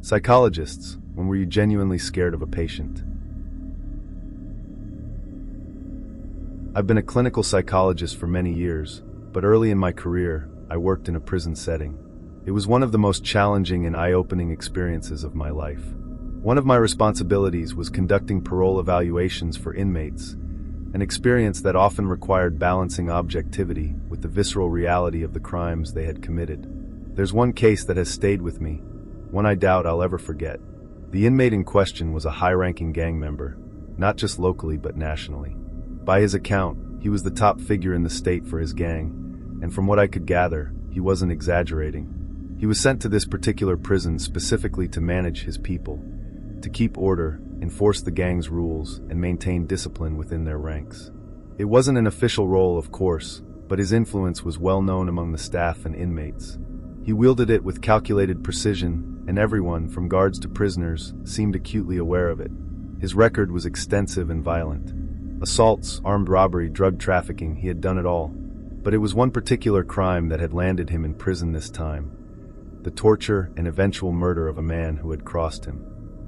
Psychologists, when were you genuinely scared of a patient? I've been a clinical psychologist for many years, but early in my career, I worked in a prison setting. It was one of the most challenging and eye-opening experiences of my life. One of my responsibilities was conducting parole evaluations for inmates, an experience that often required balancing objectivity with the visceral reality of the crimes they had committed. There's one case that has stayed with me, one I doubt I'll ever forget. The inmate in question was a high-ranking gang member, not just locally but nationally. By his account, he was the top figure in the state for his gang, and from what I could gather, he wasn't exaggerating. He was sent to this particular prison specifically to manage his people, to keep order, enforce the gang's rules, and maintain discipline within their ranks. It wasn't an official role, of course, but his influence was well known among the staff and inmates. He wielded it with calculated precision, and everyone, from guards to prisoners, seemed acutely aware of it. His record was extensive and violent. Assaults, armed robbery, drug trafficking, he had done it all. But it was one particular crime that had landed him in prison this time: the torture and eventual murder of a man who had crossed him.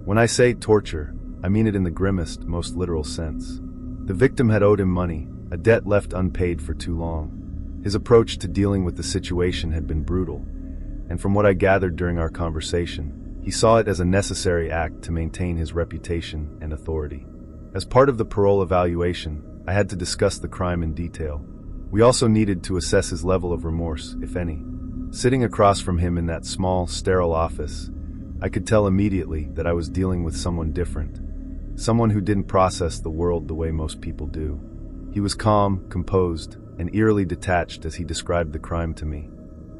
When I say torture, I mean it in the grimmest, most literal sense. The victim had owed him money, a debt left unpaid for too long. His approach to dealing with the situation had been brutal, and from what I gathered during our conversation, he saw it as a necessary act to maintain his reputation and authority. As part of the parole evaluation, I had to discuss the crime in detail. We also needed to assess his level of remorse, if any. Sitting across from him in that small, sterile office, I could tell immediately that I was dealing with someone different, someone who didn't process the world the way most people do. He was calm, composed, and eerily detached as he described the crime to me.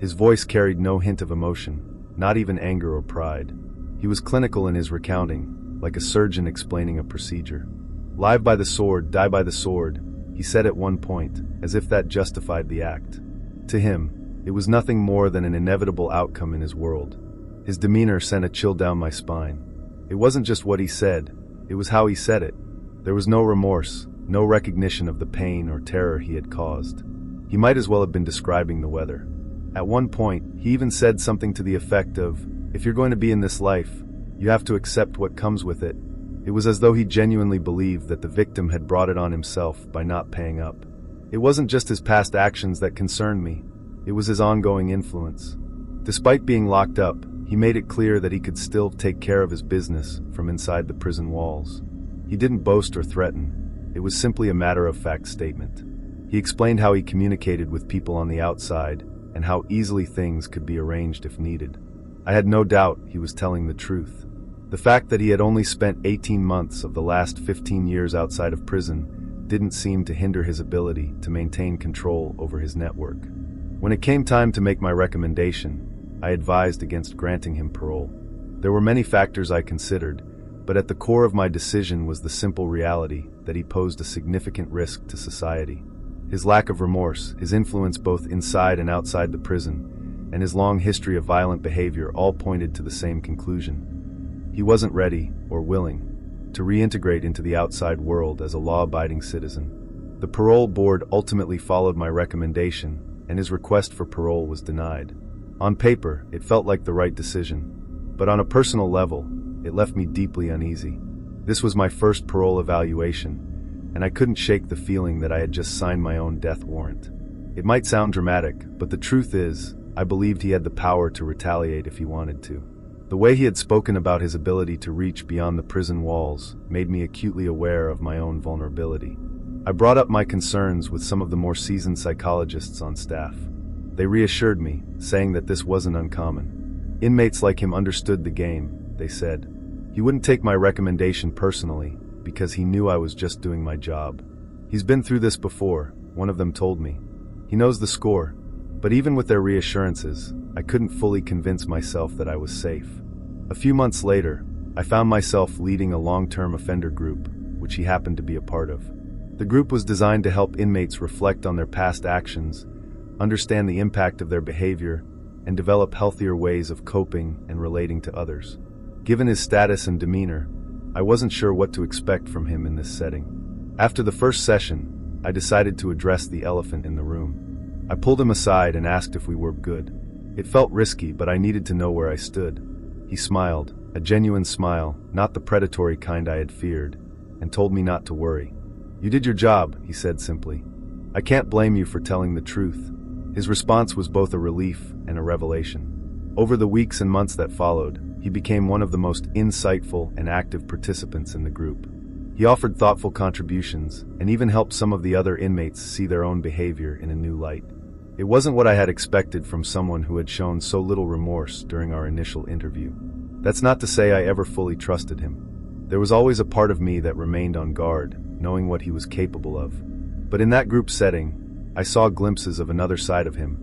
His voice carried no hint of emotion, not even anger or pride. He was clinical in his recounting, like a surgeon explaining a procedure. "Live by the sword, die by the sword," he said at one point, as if that justified the act. To him, it was nothing more than an inevitable outcome in his world. His demeanor sent a chill down my spine. It wasn't just what he said, it was how he said it. There was no remorse, no recognition of the pain or terror he had caused. He might as well have been describing the weather. At one point, he even said something to the effect of, "If you're going to be in this life, you have to accept what comes with it." It was as though he genuinely believed that the victim had brought it on himself by not paying up. It wasn't just his past actions that concerned me, it was his ongoing influence. Despite being locked up, he made it clear that he could still take care of his business from inside the prison walls. He didn't boast or threaten, it was simply a matter-of-fact statement. He explained how he communicated with people on the outside, and how easily things could be arranged if needed. I had no doubt he was telling the truth. The fact that he had only spent 18 months of the last 15 years outside of prison didn't seem to hinder his ability to maintain control over his network. When it came time to make my recommendation, I advised against granting him parole. There were many factors I considered, but at the core of my decision was the simple reality that he posed a significant risk to society. His lack of remorse, his influence both inside and outside the prison, and his long history of violent behavior all pointed to the same conclusion. He wasn't ready, or willing, to reintegrate into the outside world as a law-abiding citizen. The parole board ultimately followed my recommendation, and his request for parole was denied. On paper, it felt like the right decision, but on a personal level, it left me deeply uneasy. This was my first parole evaluation, and I couldn't shake the feeling that I had just signed my own death warrant. It might sound dramatic, but the truth is, I believed he had the power to retaliate if he wanted to. The way he had spoken about his ability to reach beyond the prison walls made me acutely aware of my own vulnerability. I brought up my concerns with some of the more seasoned psychologists on staff. They reassured me, saying that this wasn't uncommon. Inmates like him understood the game, they said. He wouldn't take my recommendation personally, because he knew I was just doing my job. "He's been through this before," one of them told me. "He knows the score." But even with their reassurances, I couldn't fully convince myself that I was safe. A few months later, I found myself leading a long-term offender group, which he happened to be a part of. The group was designed to help inmates reflect on their past actions, understand the impact of their behavior, and develop healthier ways of coping and relating to others. Given his status and demeanor, I wasn't sure what to expect from him in this setting. After the first session, I decided to address the elephant in the room. I pulled him aside and asked if we were good. It felt risky, but I needed to know where I stood. He smiled, a genuine smile, not the predatory kind I had feared, and told me not to worry. "You did your job," he said simply. "I can't blame you for telling the truth." His response was both a relief and a revelation. Over the weeks and months that followed, he became one of the most insightful and active participants in the group. He offered thoughtful contributions and even helped some of the other inmates see their own behavior in a new light. It wasn't what I had expected from someone who had shown so little remorse during our initial interview. That's not to say I ever fully trusted him. There was always a part of me that remained on guard, knowing what he was capable of. But in that group setting, I saw glimpses of another side of him,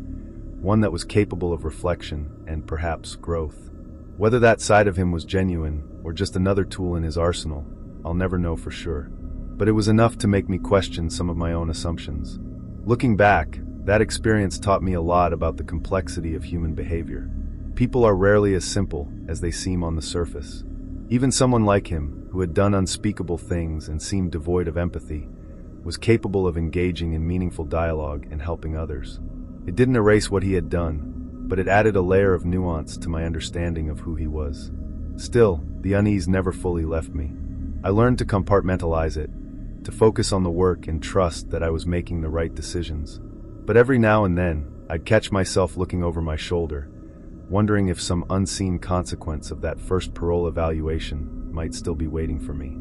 one that was capable of reflection and perhaps growth. Whether that side of him was genuine or just another tool in his arsenal, I'll never know for sure. But it was enough to make me question some of my own assumptions. Looking back, that experience taught me a lot about the complexity of human behavior. People are rarely as simple as they seem on the surface. Even someone like him, who had done unspeakable things and seemed devoid of empathy, was capable of engaging in meaningful dialogue and helping others. It didn't erase what he had done, but it added a layer of nuance to my understanding of who he was. Still, the unease never fully left me. I learned to compartmentalize it, to focus on the work and trust that I was making the right decisions. But every now and then, I'd catch myself looking over my shoulder, wondering if some unseen consequence of that first parole evaluation might still be waiting for me.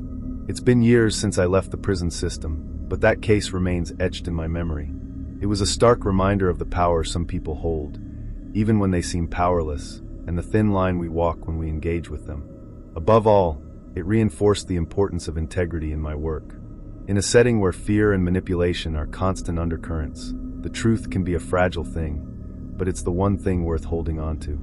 It's been years since I left the prison system, but that case remains etched in my memory. It was a stark reminder of the power some people hold, even when they seem powerless, and the thin line we walk when we engage with them. Above all, it reinforced the importance of integrity in my work. In a setting where fear and manipulation are constant undercurrents, the truth can be a fragile thing, but it's the one thing worth holding on to.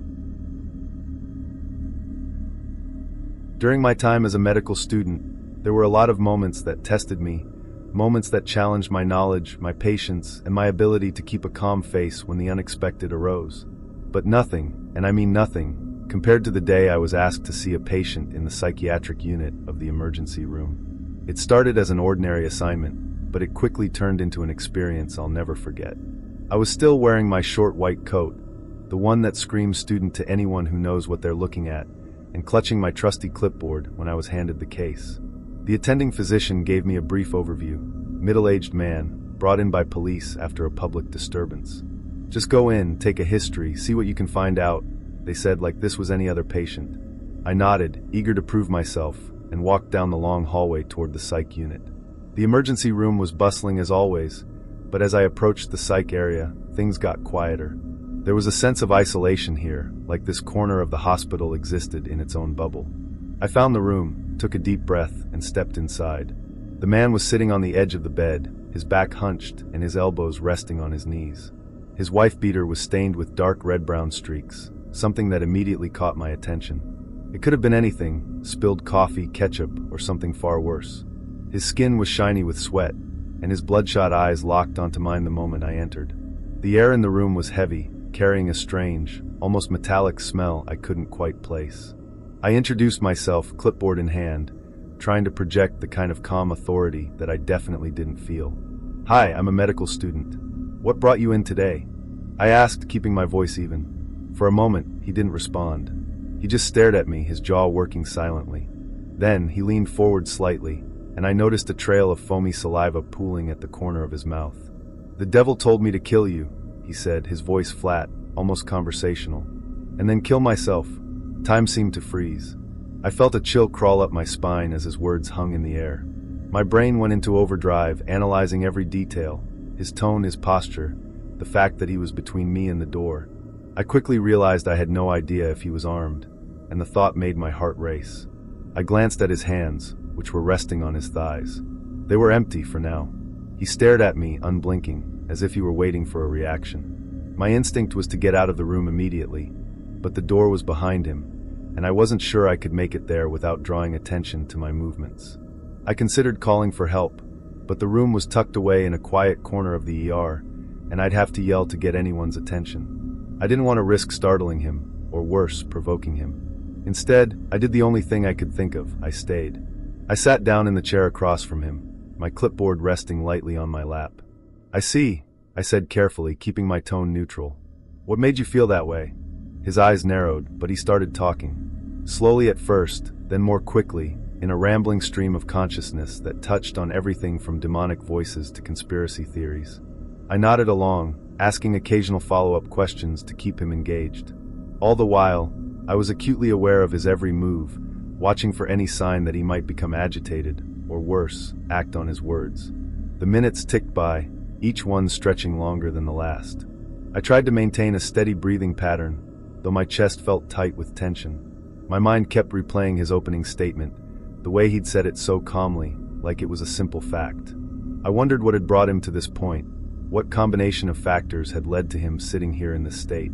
During my time as a medical student, there were a lot of moments that tested me, moments that challenged my knowledge, my patience, and my ability to keep a calm face when the unexpected arose. But nothing, and I mean nothing, compared to the day I was asked to see a patient in the psychiatric unit of the emergency room. It started as an ordinary assignment, but it quickly turned into an experience I'll never forget. I was still wearing my short white coat, the one that screams student to anyone who knows what they're looking at, and clutching my trusty clipboard when I was handed the case. The attending physician gave me a brief overview. Middle-aged man, brought in by police after a public disturbance. "Just go in, take a history, see what you can find out," they said like this was any other patient. I nodded, eager to prove myself, and walked down the long hallway toward the psych unit. The emergency room was bustling as always, but as I approached the psych area, things got quieter. There was a sense of isolation here, like this corner of the hospital existed in its own bubble. I found the room, took a deep breath, and stepped inside. The man was sitting on the edge of the bed, his back hunched and his elbows resting on his knees. His wife beater was stained with dark red-brown streaks, something that immediately caught my attention. It could have been anything, spilled coffee, ketchup, or something far worse. His skin was shiny with sweat, and his bloodshot eyes locked onto mine the moment I entered. The air in the room was heavy, carrying a strange, almost metallic smell I couldn't quite place. I introduced myself, clipboard in hand, trying to project the kind of calm authority that I definitely didn't feel. "Hi, I'm a medical student. What brought you in today?" I asked, keeping my voice even. For a moment, he didn't respond. He just stared at me, his jaw working silently. Then, he leaned forward slightly, and I noticed a trail of foamy saliva pooling at the corner of his mouth. "The devil told me to kill you," he said, his voice flat, almost conversational. "And then kill myself." Time seemed to freeze. I felt a chill crawl up my spine as his words hung in the air. My brain went into overdrive, analyzing every detail, his tone, his posture, the fact that he was between me and the door. I quickly realized I had no idea if he was armed, and the thought made my heart race. I glanced at his hands, which were resting on his thighs. They were empty for now. He stared at me, unblinking, as if he were waiting for a reaction. My instinct was to get out of the room immediately, but the door was behind him, and I wasn't sure I could make it there without drawing attention to my movements. I considered calling for help, but the room was tucked away in a quiet corner of the ER, and I'd have to yell to get anyone's attention. I didn't want to risk startling him, or worse, provoking him. Instead, I did the only thing I could think of. I stayed. I sat down in the chair across from him, my clipboard resting lightly on my lap. "I see," I said carefully, keeping my tone neutral. "What made you feel that way?" His eyes narrowed, but he started talking. Slowly at first, then more quickly, in a rambling stream of consciousness that touched on everything from demonic voices to conspiracy theories. I nodded along, asking occasional follow-up questions to keep him engaged. All the while, I was acutely aware of his every move, watching for any sign that he might become agitated, or worse, act on his words. The minutes ticked by, each one stretching longer than the last. I tried to maintain a steady breathing pattern, though my chest felt tight with tension. My mind kept replaying his opening statement, the way he'd said it so calmly, like it was a simple fact. I wondered what had brought him to this point, what combination of factors had led to him sitting here in this state.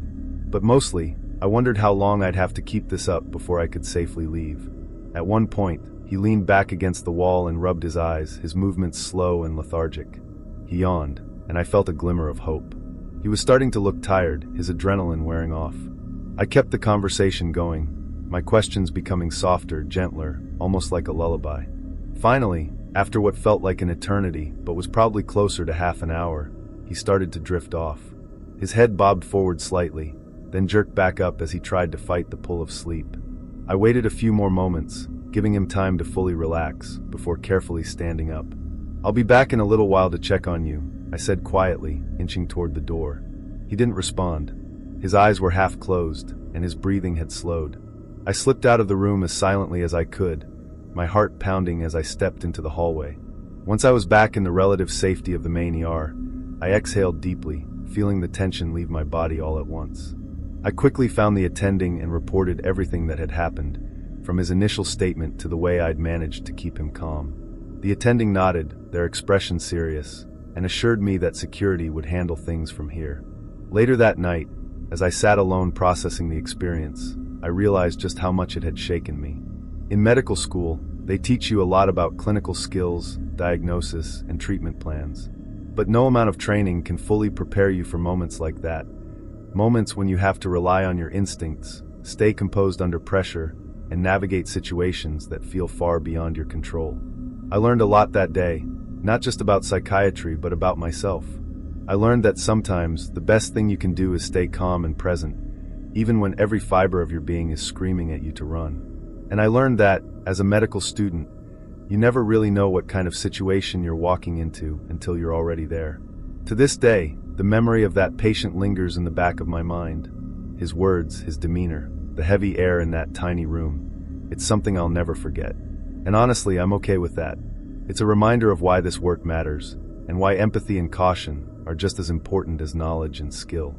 But mostly, I wondered how long I'd have to keep this up before I could safely leave. At one point, he leaned back against the wall and rubbed his eyes, his movements slow and lethargic. He yawned, and I felt a glimmer of hope. He was starting to look tired, his adrenaline wearing off. I kept the conversation going, my questions becoming softer, gentler, almost like a lullaby. Finally, after what felt like an eternity, but was probably closer to half an hour, he started to drift off. His head bobbed forward slightly, then jerked back up as he tried to fight the pull of sleep. I waited a few more moments, giving him time to fully relax, before carefully standing up. "I'll be back in a little while to check on you," I said quietly, inching toward the door. He didn't respond. His eyes were half closed, and his breathing had slowed. I slipped out of the room as silently as I could, my heart pounding as I stepped into the hallway. Once I was back in the relative safety of the main ER, I exhaled deeply, feeling the tension leave my body all at once. I quickly found the attending and reported everything that had happened, from his initial statement to the way I'd managed to keep him calm. The attending nodded, their expression serious, and assured me that security would handle things from here. Later that night, as I sat alone processing the experience, I realized just how much it had shaken me. In medical school, they teach you a lot about clinical skills, diagnosis, and treatment plans. But no amount of training can fully prepare you for moments like that. Moments when you have to rely on your instincts, stay composed under pressure, and navigate situations that feel far beyond your control. I learned a lot that day, not just about psychiatry but about myself. I learned that sometimes the best thing you can do is stay calm and present, even when every fiber of your being is screaming at you to run. And I learned that, as a medical student, you never really know what kind of situation you're walking into until you're already there. To this day, the memory of that patient lingers in the back of my mind. His words, his demeanor, the heavy air in that tiny room. It's something I'll never forget. And honestly, I'm okay with that. It's a reminder of why this work matters, and why empathy and caution are just as important as knowledge and skill.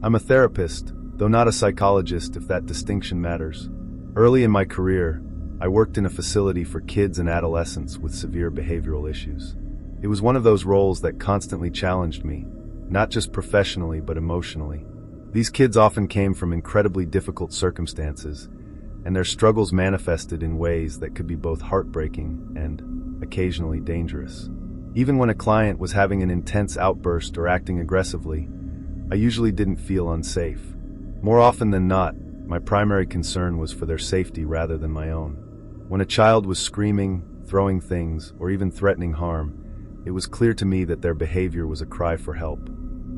I'm a therapist, though not a psychologist if that distinction matters. Early in my career, I worked in a facility for kids and adolescents with severe behavioral issues. It was one of those roles that constantly challenged me, not just professionally but emotionally. These kids often came from incredibly difficult circumstances, and their struggles manifested in ways that could be both heartbreaking and occasionally dangerous. Even when a client was having an intense outburst or acting aggressively, I usually didn't feel unsafe. More often than not, my primary concern was for their safety rather than my own. When a child was screaming, throwing things, or even threatening harm, it was clear to me that their behavior was a cry for help.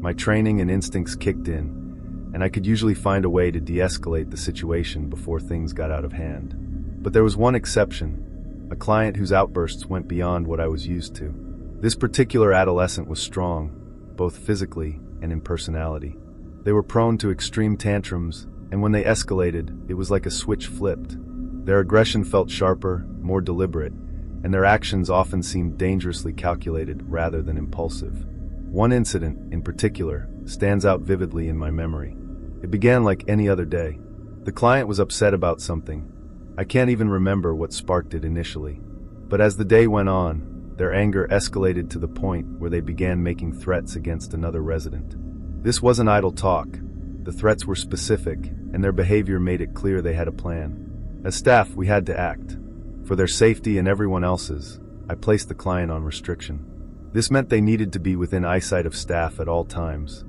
My training and instincts kicked in, and I could usually find a way to de-escalate the situation before things got out of hand. But there was one exception, a client whose outbursts went beyond what I was used to. This particular adolescent was strong, both physically and in personality. They were prone to extreme tantrums, and when they escalated, it was like a switch flipped. Their aggression felt sharper, more deliberate, and their actions often seemed dangerously calculated rather than impulsive. One incident, in particular, stands out vividly in my memory. It began like any other day. The client was upset about something. I can't even remember what sparked it initially. But as the day went on, their anger escalated to the point where they began making threats against another resident. This wasn't idle talk. The threats were specific, and their behavior made it clear they had a plan. As staff, we had to act. For their safety and everyone else's, I placed the client on restriction. This meant they needed to be within eyesight of staff at all times,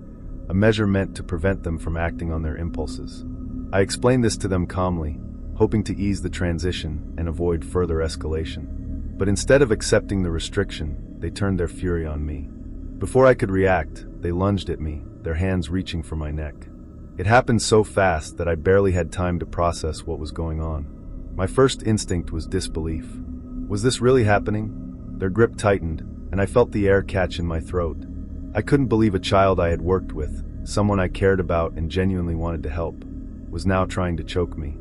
a measure meant to prevent them from acting on their impulses. I explained this to them calmly, hoping to ease the transition and avoid further escalation. But instead of accepting the restriction, they turned their fury on me. Before I could react, they lunged at me, their hands reaching for my neck. It happened so fast that I barely had time to process what was going on. My first instinct was disbelief. Was this really happening? Their grip tightened, and I felt the air catch in my throat. I couldn't believe a child I had worked with, someone I cared about and genuinely wanted to help, was now trying to choke me.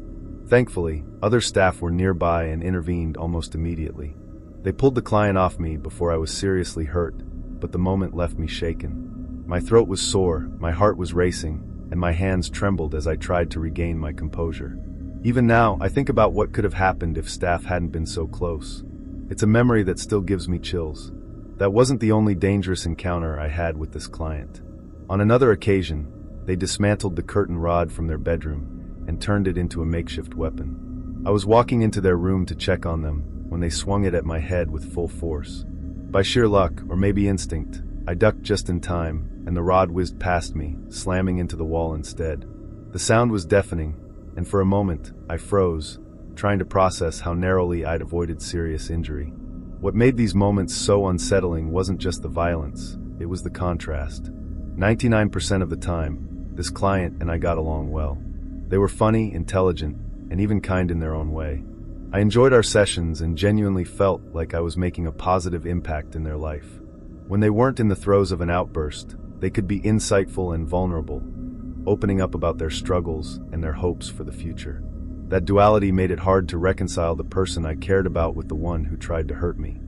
Thankfully, other staff were nearby and intervened almost immediately. They pulled the client off me before I was seriously hurt, but the moment left me shaken. My throat was sore, my heart was racing, and my hands trembled as I tried to regain my composure. Even now, I think about what could have happened if staff hadn't been so close. It's a memory that still gives me chills. That wasn't the only dangerous encounter I had with this client. On another occasion, they dismantled the curtain rod from their bedroom and turned it into a makeshift weapon. I was walking into their room to check on them when they swung it at my head with full force. By sheer luck, or maybe instinct, I ducked just in time, and the rod whizzed past me, slamming into the wall instead. The sound was deafening, and for a moment, I froze, trying to process how narrowly I'd avoided serious injury. What made these moments so unsettling wasn't just the violence, it was the contrast. 99% of the time, this client and I got along well. They were funny, intelligent, and even kind in their own way. I enjoyed our sessions and genuinely felt like I was making a positive impact in their life. When they weren't in the throes of an outburst, they could be insightful and vulnerable, opening up about their struggles and their hopes for the future. That duality made it hard to reconcile the person I cared about with the one who tried to hurt me.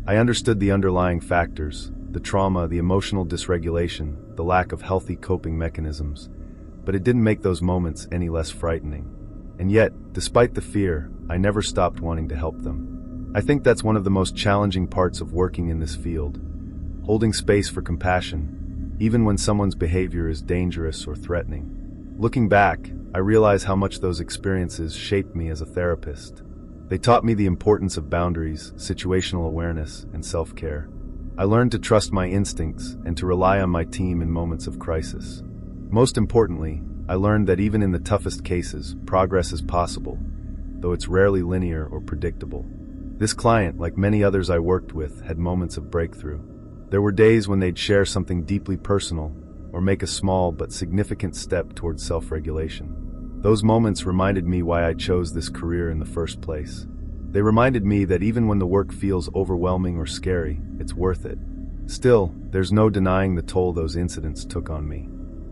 I understood the underlying factors, the trauma, the emotional dysregulation, the lack of healthy coping mechanisms, but it didn't make those moments any less frightening. And yet, despite the fear, I never stopped wanting to help them. I think that's one of the most challenging parts of working in this field, holding space for compassion, even when someone's behavior is dangerous or threatening. Looking back, I realize how much those experiences shaped me as a therapist. They taught me the importance of boundaries, situational awareness, and self-care. I learned to trust my instincts and to rely on my team in moments of crisis. Most importantly, I learned that even in the toughest cases, progress is possible, though it's rarely linear or predictable. This client, like many others I worked with, had moments of breakthrough. There were days when they'd share something deeply personal, or make a small but significant step towards self-regulation. Those moments reminded me why I chose this career in the first place. They reminded me that even when the work feels overwhelming or scary, it's worth it. Still, there's no denying the toll those incidents took on me.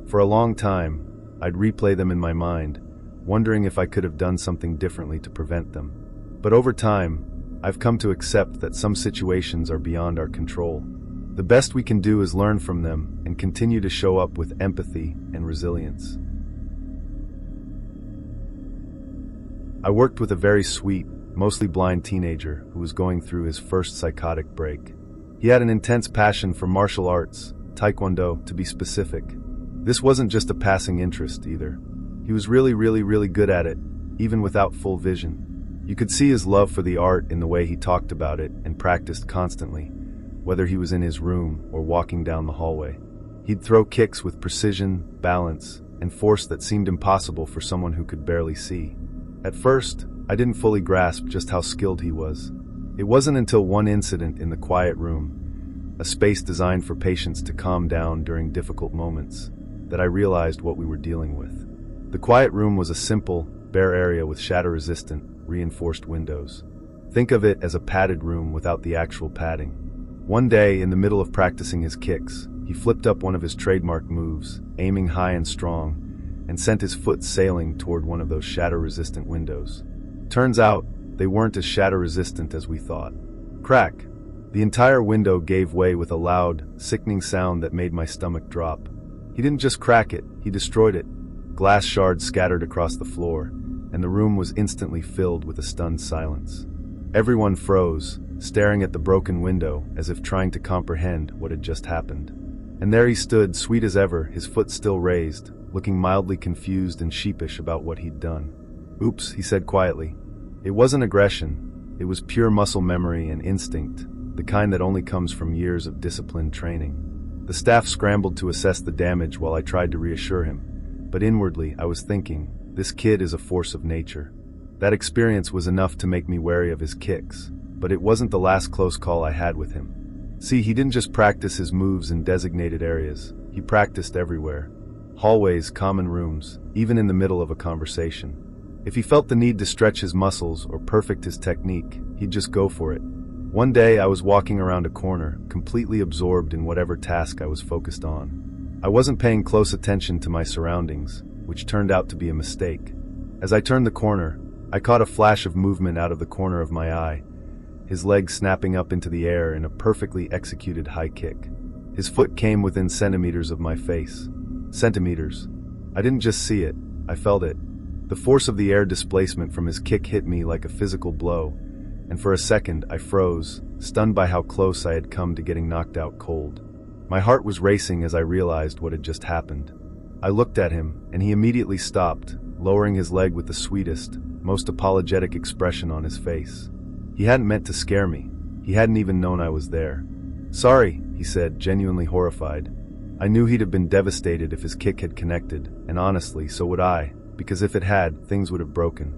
For a long time, I'd replay them in my mind, wondering if I could have done something differently to prevent them. But over time, I've come to accept that some situations are beyond our control. The best we can do is learn from them and continue to show up with empathy and resilience. I worked with a very sweet, mostly blind teenager who was going through his first psychotic break. He had an intense passion for martial arts, taekwondo to be specific. This wasn't just a passing interest either. He was really good at it, even without full vision. You could see his love for the art in the way he talked about it and practiced constantly, whether he was in his room or walking down the hallway. He'd throw kicks with precision, balance, and force that seemed impossible for someone who could barely see. At first, I didn't fully grasp just how skilled he was. It wasn't until one incident in the quiet room, a space designed for patients to calm down during difficult moments, that I realized what we were dealing with. The quiet room was a simple, bare area with shatter-resistant, reinforced windows. Think of it as a padded room without the actual padding. One day, in the middle of practicing his kicks, he flipped up one of his trademark moves, aiming high and strong, and sent his foot sailing toward one of those shatter-resistant windows. Turns out, they weren't as shatter-resistant as we thought. Crack! The entire window gave way with a loud, sickening sound that made my stomach drop. He didn't just crack it, he destroyed it. Glass shards scattered across the floor, and the room was instantly filled with a stunned silence. Everyone froze, staring at the broken window as if trying to comprehend what had just happened. And there he stood, sweet as ever, his foot still raised, looking mildly confused and sheepish about what he'd done. "Oops," he said quietly. It wasn't aggression, it was pure muscle memory and instinct, the kind that only comes from years of disciplined training. The staff scrambled to assess the damage while I tried to reassure him, but inwardly I was thinking, this kid is a force of nature. That experience was enough to make me wary of his kicks, but it wasn't the last close call I had with him. See, he didn't just practice his moves in designated areas, he practiced everywhere. hallways, common rooms, even in the middle of a conversation. If he felt the need to stretch his muscles or perfect his technique, he'd just go for it. One day I was walking around a corner, completely absorbed in whatever task I was focused on. I wasn't paying close attention to my surroundings, which turned out to be a mistake. As I turned the corner, I caught a flash of movement out of the corner of my eye, his leg snapping up into the air in a perfectly executed high kick. His foot came within centimeters of my face. Centimeters. I didn't just see it, I felt it. The force of the air displacement from his kick hit me like a physical blow, and for a second I froze, stunned by how close I had come to getting knocked out cold. My heart was racing as I realized what had just happened. I looked at him, and he immediately stopped, lowering his leg with the sweetest, most apologetic expression on his face. He hadn't meant to scare me. He hadn't even known I was there. "Sorry," he said, genuinely horrified. I knew he'd have been devastated if his kick had connected, and honestly, so would I, because if it had, things would have broken.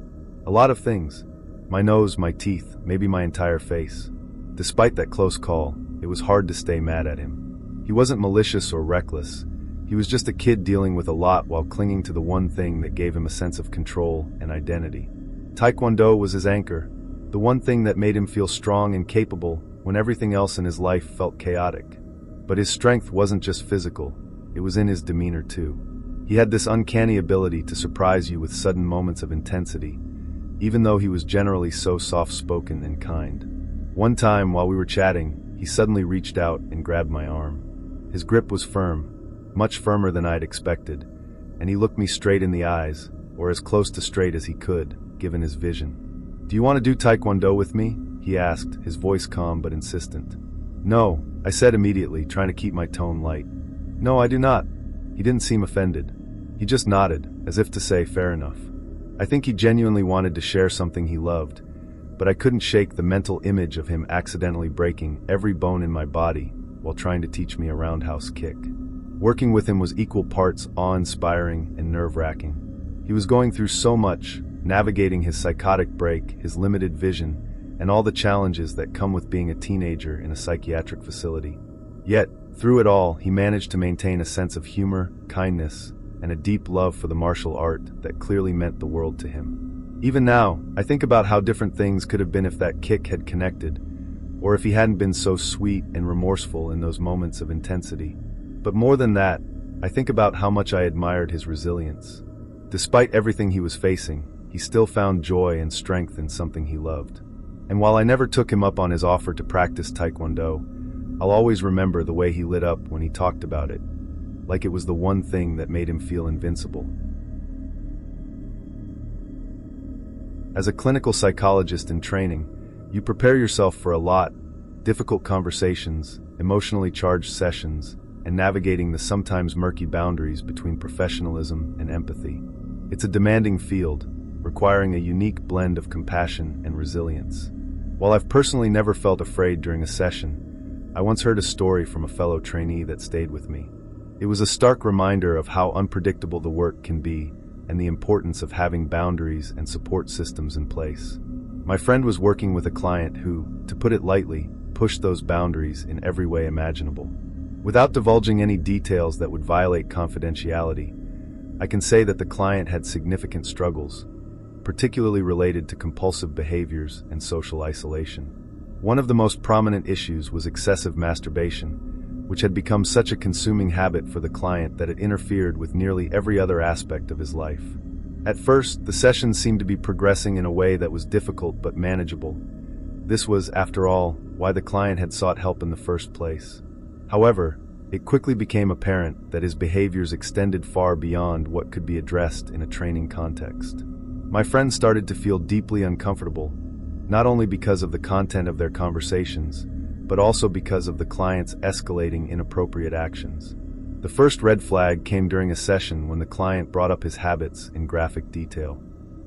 A lot of things. My nose, my teeth, maybe my entire face. Despite that close call, it was hard to stay mad at him. He wasn't malicious or reckless. He was just a kid dealing with a lot while clinging to the one thing that gave him a sense of control and identity. Taekwondo was his anchor, the one thing that made him feel strong and capable when everything else in his life felt chaotic. But his strength wasn't just physical, it was in his demeanor too. He had this uncanny ability to surprise you with sudden moments of intensity, even though he was generally so soft-spoken and kind. One time, while we were chatting, he suddenly reached out and grabbed my arm. His grip was firm, much firmer than I'd expected, and he looked me straight in the eyes, or as close to straight as he could, given his vision. "Do you want to do Taekwondo with me?" he asked, his voice calm but insistent. "No," I said immediately, trying to keep my tone light. "No, I do not." He didn't seem offended. He just nodded, as if to say, fair enough. I think he genuinely wanted to share something he loved, but I couldn't shake the mental image of him accidentally breaking every bone in my body while trying to teach me a roundhouse kick. Working with him was equal parts awe-inspiring and nerve-wracking. He was going through so much, navigating his psychotic break, his limited vision, and all the challenges that come with being a teenager in a psychiatric facility. Yet, through it all, he managed to maintain a sense of humor, kindness, and a deep love for the martial art that clearly meant the world to him. Even now, I think about how different things could have been if that kick had connected, or if he hadn't been so sweet and remorseful in those moments of intensity. But more than that, I think about how much I admired his resilience. Despite everything he was facing, he still found joy and strength in something he loved. And while I never took him up on his offer to practice Taekwondo, I'll always remember the way he lit up when he talked about it, like it was the one thing that made him feel invincible. As a clinical psychologist in training, you prepare yourself for a lot: difficult conversations, emotionally charged sessions, and navigating the sometimes murky boundaries between professionalism and empathy. It's a demanding field, requiring a unique blend of compassion and resilience. While I've personally never felt afraid during a session, I once heard a story from a fellow trainee that stayed with me. It was a stark reminder of how unpredictable the work can be and the importance of having boundaries and support systems in place. My friend was working with a client who, to put it lightly, pushed those boundaries in every way imaginable. Without divulging any details that would violate confidentiality, I can say that the client had significant struggles, particularly related to compulsive behaviors and social isolation. One of the most prominent issues was excessive masturbation, which had become such a consuming habit for the client that it interfered with nearly every other aspect of his life. At first, the sessions seemed to be progressing in a way that was difficult but manageable. This was, after all, why the client had sought help in the first place. However, it quickly became apparent that his behaviors extended far beyond what could be addressed in a training context. My friend started to feel deeply uncomfortable, not only because of the content of their conversations, but also because of the client's escalating inappropriate actions. The first red flag came during a session when the client brought up his habits in graphic detail.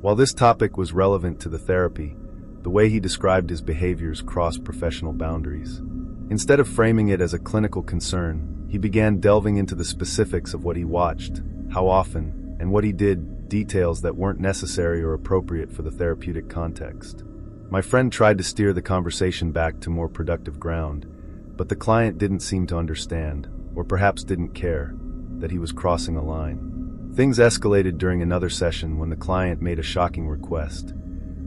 While this topic was relevant to the therapy, the way he described his behaviors crossed professional boundaries. Instead of framing it as a clinical concern, he began delving into the specifics of what he watched, how often, and what he did, details that weren't necessary or appropriate for the therapeutic context. My friend tried to steer the conversation back to more productive ground, but the client didn't seem to understand, or perhaps didn't care. that he was crossing a line. Things escalated during another session when the client made a shocking request.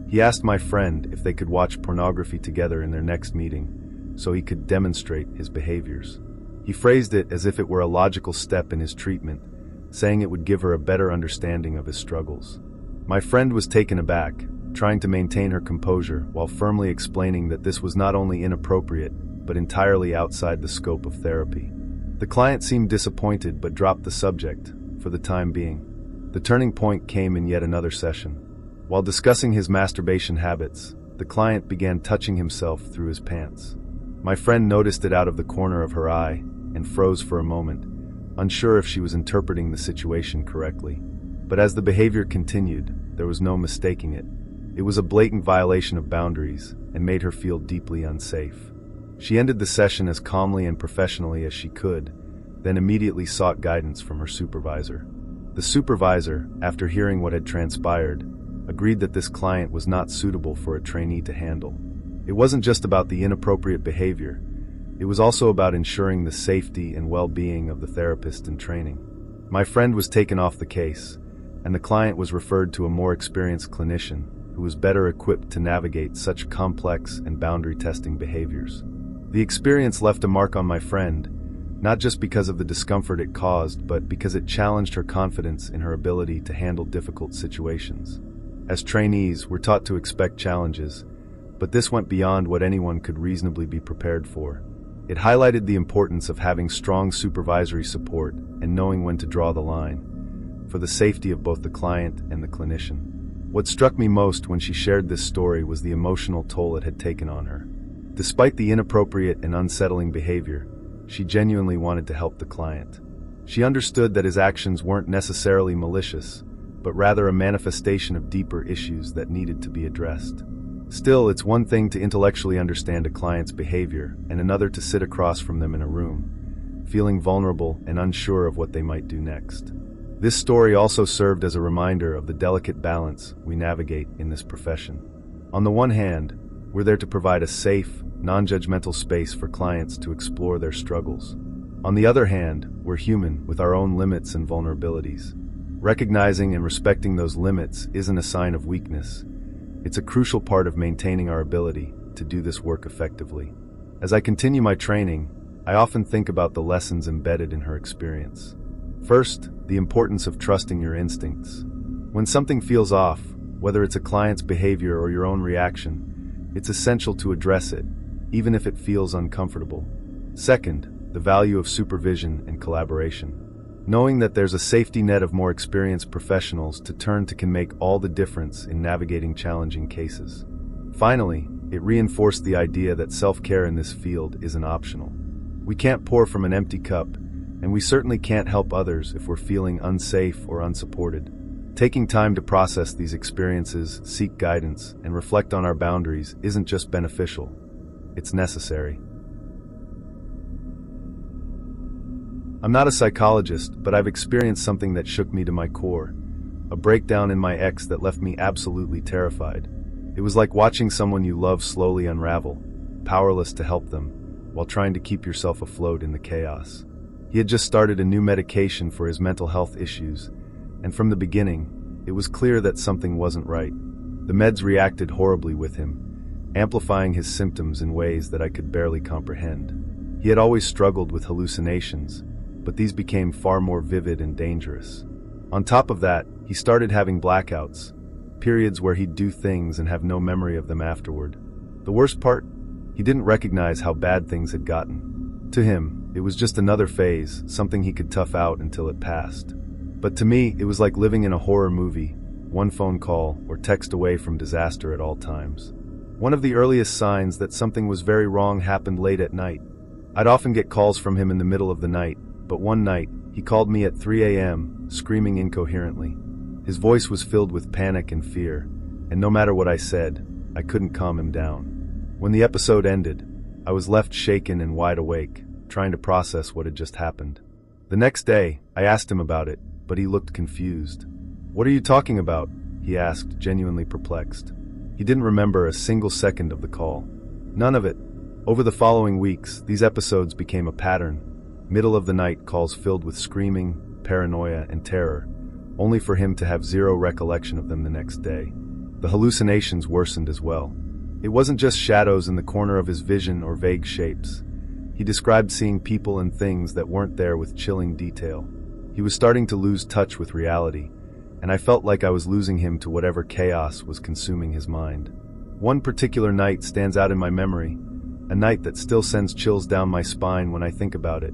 He asked my friend if they could watch pornography together in their next meeting, so he could demonstrate his behaviors. He phrased it as if it were a logical step in his treatment, saying it would give her a better understanding of his struggles. My friend was taken aback, trying to maintain her composure while firmly explaining that this was not only inappropriate, but entirely outside the scope of therapy. The client seemed disappointed but dropped the subject, for the time being. The turning point came in yet another session. While discussing his masturbation habits, the client began touching himself through his pants. My friend noticed it out of the corner of her eye and froze for a moment, unsure if she was interpreting the situation correctly. But as the behavior continued, there was no mistaking it. It was a blatant violation of boundaries and made her feel deeply unsafe. She ended the session as calmly and professionally as she could, then immediately sought guidance from her supervisor. The supervisor, after hearing what had transpired, agreed that this client was not suitable for a trainee to handle. It wasn't just about the inappropriate behavior. It was also about ensuring the safety and well-being of the therapist in training. My friend was taken off the case, and the client was referred to a more experienced clinician who was better equipped to navigate such complex and boundary-testing behaviors. The experience left a mark on my friend, not just because of the discomfort it caused, but because it challenged her confidence in her ability to handle difficult situations. As trainees, we're taught to expect challenges, but this went beyond what anyone could reasonably be prepared for. It highlighted the importance of having strong supervisory support and knowing when to draw the line, for the safety of both the client and the clinician. What struck me most when she shared this story was the emotional toll it had taken on her. Despite the inappropriate and unsettling behavior, she genuinely wanted to help the client. She understood that his actions weren't necessarily malicious, but rather a manifestation of deeper issues that needed to be addressed. Still, it's one thing to intellectually understand a client's behavior and another to sit across from them in a room, feeling vulnerable and unsure of what they might do next. This story also served as a reminder of the delicate balance we navigate in this profession. On the one hand, we're there to provide a safe, non-judgmental space for clients to explore their struggles. On the other hand, we're human with our own limits and vulnerabilities. Recognizing and respecting those limits isn't a sign of weakness. It's a crucial part of maintaining our ability to do this work effectively. As I continue my training, I often think about the lessons embedded in her experience. First, the importance of trusting your instincts. When something feels off, whether it's a client's behavior or your own reaction, it's essential to address it, even if it feels uncomfortable. Second, the value of supervision and collaboration. Knowing that there's a safety net of more experienced professionals to turn to can make all the difference in navigating challenging cases. Finally, it reinforced the idea that self-care in this field isn't optional. We can't pour from an empty cup, and we certainly can't help others if we're feeling unsafe or unsupported. Taking time to process these experiences, seek guidance, and reflect on our boundaries isn't just beneficial, it's necessary. I'm not a psychologist, but I've experienced something that shook me to my core. A breakdown in my ex that left me absolutely terrified. It was like watching someone you love slowly unravel, powerless to help them, while trying to keep yourself afloat in the chaos. He had just started a new medication for his mental health issues, and from the beginning, it was clear that something wasn't right. The meds reacted horribly with him, amplifying his symptoms in ways that I could barely comprehend. He had always struggled with hallucinations, but these became far more vivid and dangerous. On top of that, he started having blackouts, periods where he'd do things and have no memory of them afterward. The worst part? He didn't recognize how bad things had gotten. To him, it was just another phase, something he could tough out until it passed. But to me, it was like living in a horror movie, one phone call or text away from disaster at all times. One of the earliest signs that something was very wrong happened late at night. I'd often get calls from him in the middle of the night, but one night, he called me at 3 a.m., screaming incoherently. His voice was filled with panic and fear, and no matter what I said, I couldn't calm him down. When the episode ended, I was left shaken and wide awake, trying to process what had just happened. The next day, I asked him about it, but he looked confused. "What are you talking about?" he asked, genuinely perplexed. He didn't remember a single second of the call. None of it. Over the following weeks, these episodes became a pattern. Middle of the night calls filled with screaming, paranoia, and terror, only for him to have zero recollection of them the next day. The hallucinations worsened as well. It wasn't just shadows in the corner of his vision or vague shapes. He described seeing people and things that weren't there with chilling detail. He was starting to lose touch with reality, and I felt like I was losing him to whatever chaos was consuming his mind. One particular night stands out in my memory, a night that still sends chills down my spine when I think about it.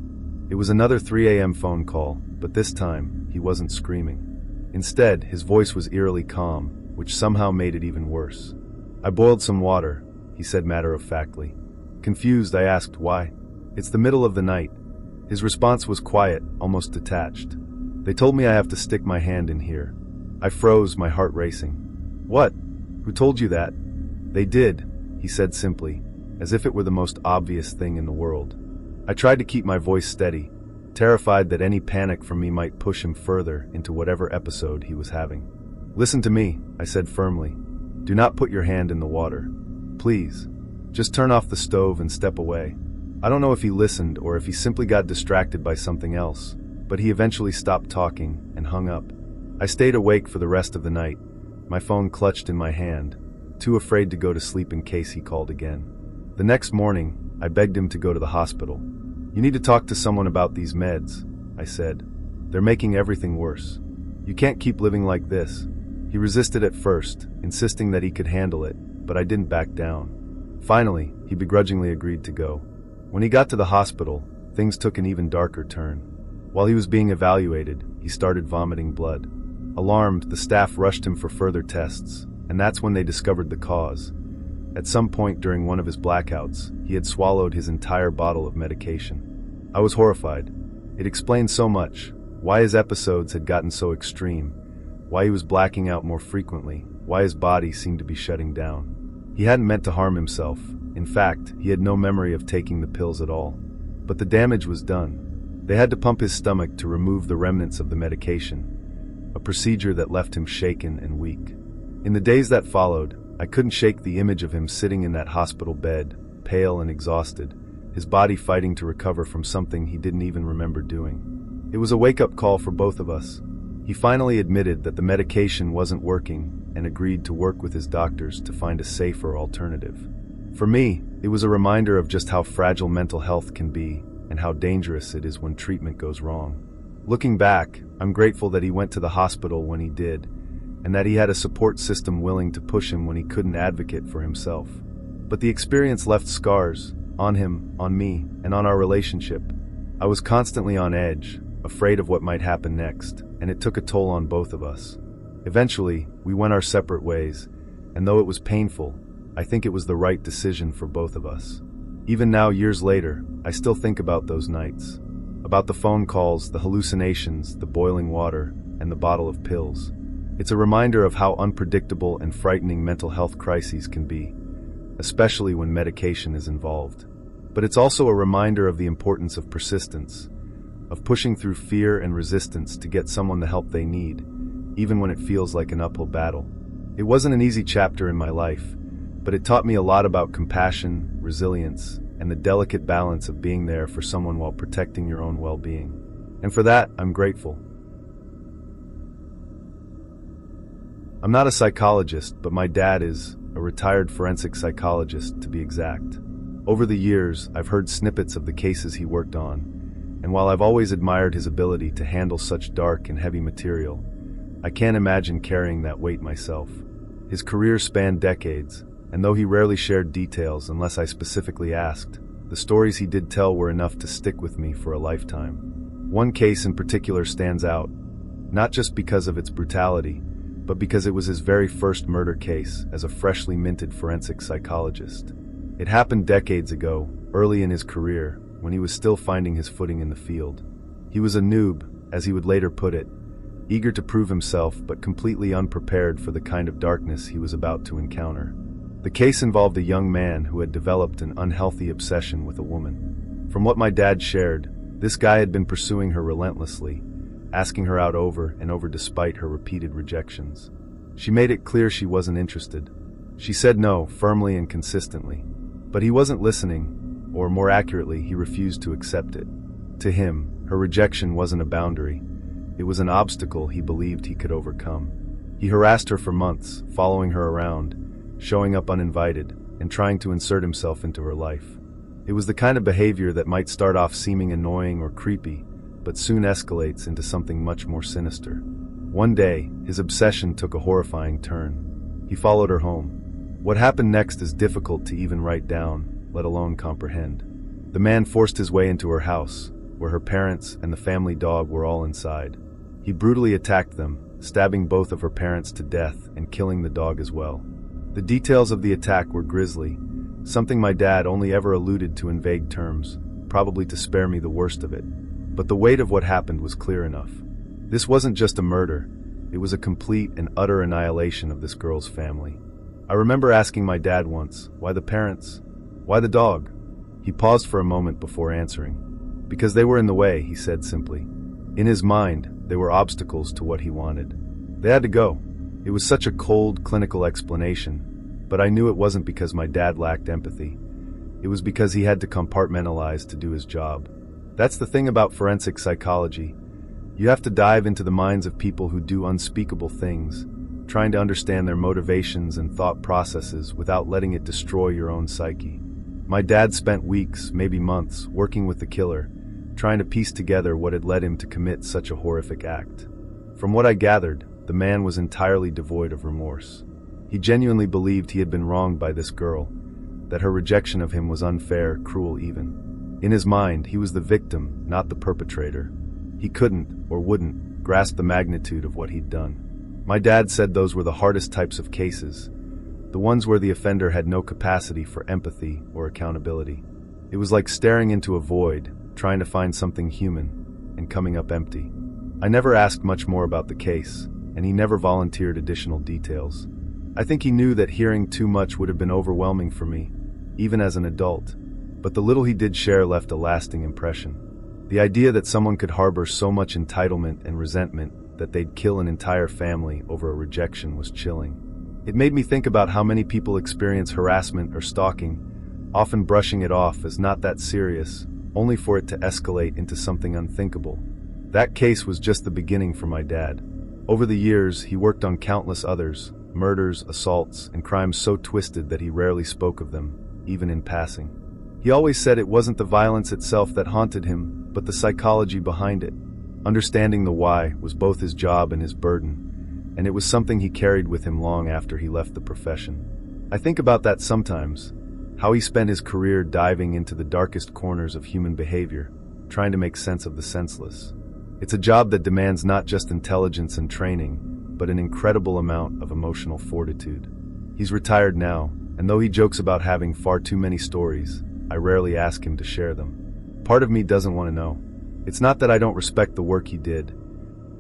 It was another 3 a.m. phone call, but this time, he wasn't screaming. Instead, his voice was eerily calm, which somehow made it even worse. "I boiled some water," he said matter-of-factly. Confused, I asked why. "It's the middle of the night." His response was quiet, almost detached. "They told me I have to stick my hand in here." I froze, my heart racing. "What? Who told you that?" "They did," he said simply, as if it were the most obvious thing in the world. I tried to keep my voice steady, terrified that any panic from me might push him further into whatever episode he was having. "Listen to me," I said firmly. "Do not put your hand in the water. Please. Just turn off the stove and step away." I don't know if he listened or if he simply got distracted by something else, but he eventually stopped talking and hung up. I stayed awake for the rest of the night, my phone clutched in my hand, too afraid to go to sleep in case he called again. The next morning, I begged him to go to the hospital. "You need to talk to someone about these meds," I said. "They're making everything worse. You can't keep living like this." He resisted at first, insisting that he could handle it, but I didn't back down. Finally, he begrudgingly agreed to go. When he got to the hospital, things took an even darker turn. While he was being evaluated, he started vomiting blood. Alarmed, the staff rushed him for further tests, and that's when they discovered the cause. At some point during one of his blackouts, he had swallowed his entire bottle of medication. I was horrified. It explained so much: why his episodes had gotten so extreme, why he was blacking out more frequently, why his body seemed to be shutting down. He hadn't meant to harm himself. In fact, he had no memory of taking the pills at all. But the damage was done. They had to pump his stomach to remove the remnants of the medication, a procedure that left him shaken and weak. In the days that followed, I couldn't shake the image of him sitting in that hospital bed, pale and exhausted, his body fighting to recover from something he didn't even remember doing. It was a wake-up call for both of us. He finally admitted that the medication wasn't working and agreed to work with his doctors to find a safer alternative. For me, it was a reminder of just how fragile mental health can be and how dangerous it is when treatment goes wrong. Looking back, I'm grateful that he went to the hospital when he did, and that he had a support system willing to push him when he couldn't advocate for himself. But the experience left scars on him, on me, and on our relationship. I was constantly on edge, afraid of what might happen next, and it took a toll on both of us. Eventually, we went our separate ways, and though it was painful, I think it was the right decision for both of us. Even now, years later, I still think about those nights. About the phone calls, the hallucinations, the boiling water, and the bottle of pills. It's a reminder of how unpredictable and frightening mental health crises can be, especially when medication is involved. But it's also a reminder of the importance of persistence, of pushing through fear and resistance to get someone the help they need, even when it feels like an uphill battle. It wasn't an easy chapter in my life, but it taught me a lot about compassion, resilience, and the delicate balance of being there for someone while protecting your own well-being. And for that, I'm grateful. I'm not a psychologist, but my dad is a retired forensic psychologist, to be exact. Over the years, I've heard snippets of the cases he worked on, and while I've always admired his ability to handle such dark and heavy material, I can't imagine carrying that weight myself. His career spanned decades, and though he rarely shared details unless I specifically asked, the stories he did tell were enough to stick with me for a lifetime. One case in particular stands out, not just because of its brutality, but because it was his very first murder case as a freshly minted forensic psychologist. It happened decades ago, early in his career, when he was still finding his footing in the field. He was a noob, as he would later put it, eager to prove himself but completely unprepared for the kind of darkness he was about to encounter. The case involved a young man who had developed an unhealthy obsession with a woman. From what my dad shared, this guy had been pursuing her relentlessly, asking her out over and over despite her repeated rejections. She made it clear she wasn't interested. She said no, firmly and consistently. But he wasn't listening, or more accurately, he refused to accept it. To him, her rejection wasn't a boundary. It was an obstacle he believed he could overcome. He harassed her for months, following her around, showing up uninvited, and trying to insert himself into her life. It was the kind of behavior that might start off seeming annoying or creepy, but soon escalates into something much more sinister. One day, his obsession took a horrifying turn. He followed her home. What happened next is difficult to even write down, let alone comprehend. The man forced his way into her house, where her parents and the family dog were all inside. He brutally attacked them, stabbing both of her parents to death and killing the dog as well. The details of the attack were grisly, something my dad only ever alluded to in vague terms, probably to spare me the worst of it. But the weight of what happened was clear enough. This wasn't just a murder, it was a complete and utter annihilation of this girl's family. I remember asking my dad once, why the parents? Why the dog? He paused for a moment before answering. Because they were in the way, he said simply. In his mind, they were obstacles to what he wanted. They had to go. It was such a cold, clinical explanation, but I knew it wasn't because my dad lacked empathy. It was because he had to compartmentalize to do his job. That's the thing about forensic psychology. You have to dive into the minds of people who do unspeakable things, trying to understand their motivations and thought processes without letting it destroy your own psyche. My dad spent weeks, maybe months, working with the killer, trying to piece together what had led him to commit such a horrific act. From what I gathered, the man was entirely devoid of remorse. He genuinely believed he had been wronged by this girl, that her rejection of him was unfair, cruel even. In his mind, he was the victim, not the perpetrator. He couldn't, or wouldn't, grasp the magnitude of what he'd done. My dad said those were the hardest types of cases, the ones where the offender had no capacity for empathy or accountability. It was like staring into a void, trying to find something human, and coming up empty. I never asked much more about the case, and he never volunteered additional details. I think he knew that hearing too much would have been overwhelming for me, even as an adult, but the little he did share left a lasting impression. The idea that someone could harbor so much entitlement and resentment that they'd kill an entire family over a rejection was chilling. It made me think about how many people experience harassment or stalking, often brushing it off as not that serious, only for it to escalate into something unthinkable. That case was just the beginning for my dad. Over the years, he worked on countless others, murders, assaults, and crimes so twisted that he rarely spoke of them, even in passing. He always said it wasn't the violence itself that haunted him, but the psychology behind it. Understanding the why was both his job and his burden, and it was something he carried with him long after he left the profession. I think about that sometimes, how he spent his career diving into the darkest corners of human behavior, trying to make sense of the senseless. It's a job that demands not just intelligence and training, but an incredible amount of emotional fortitude. He's retired now, and though he jokes about having far too many stories, I rarely ask him to share them. Part of me doesn't want to know. It's not that I don't respect the work he did.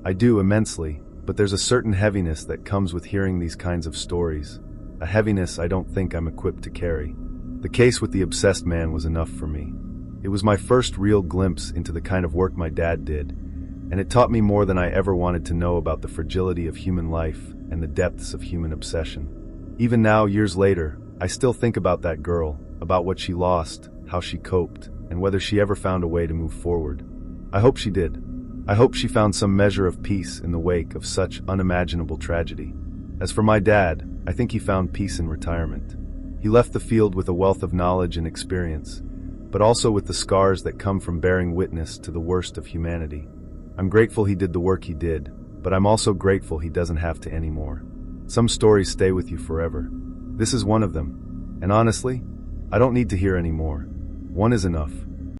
I do immensely, but there's a certain heaviness that comes with hearing these kinds of stories, a heaviness I don't think I'm equipped to carry. The case with the obsessed man was enough for me. It was my first real glimpse into the kind of work my dad did, and it taught me more than I ever wanted to know about the fragility of human life and the depths of human obsession. Even now, years later, I still think about that girl, about what she lost, how she coped, and whether she ever found a way to move forward. I hope she did. I hope she found some measure of peace in the wake of such unimaginable tragedy. As for my dad, I think he found peace in retirement. He left the field with a wealth of knowledge and experience, but also with the scars that come from bearing witness to the worst of humanity. I'm grateful he did the work he did, but I'm also grateful he doesn't have to anymore. Some stories stay with you forever. This is one of them, and honestly, I don't need to hear any more. One is enough.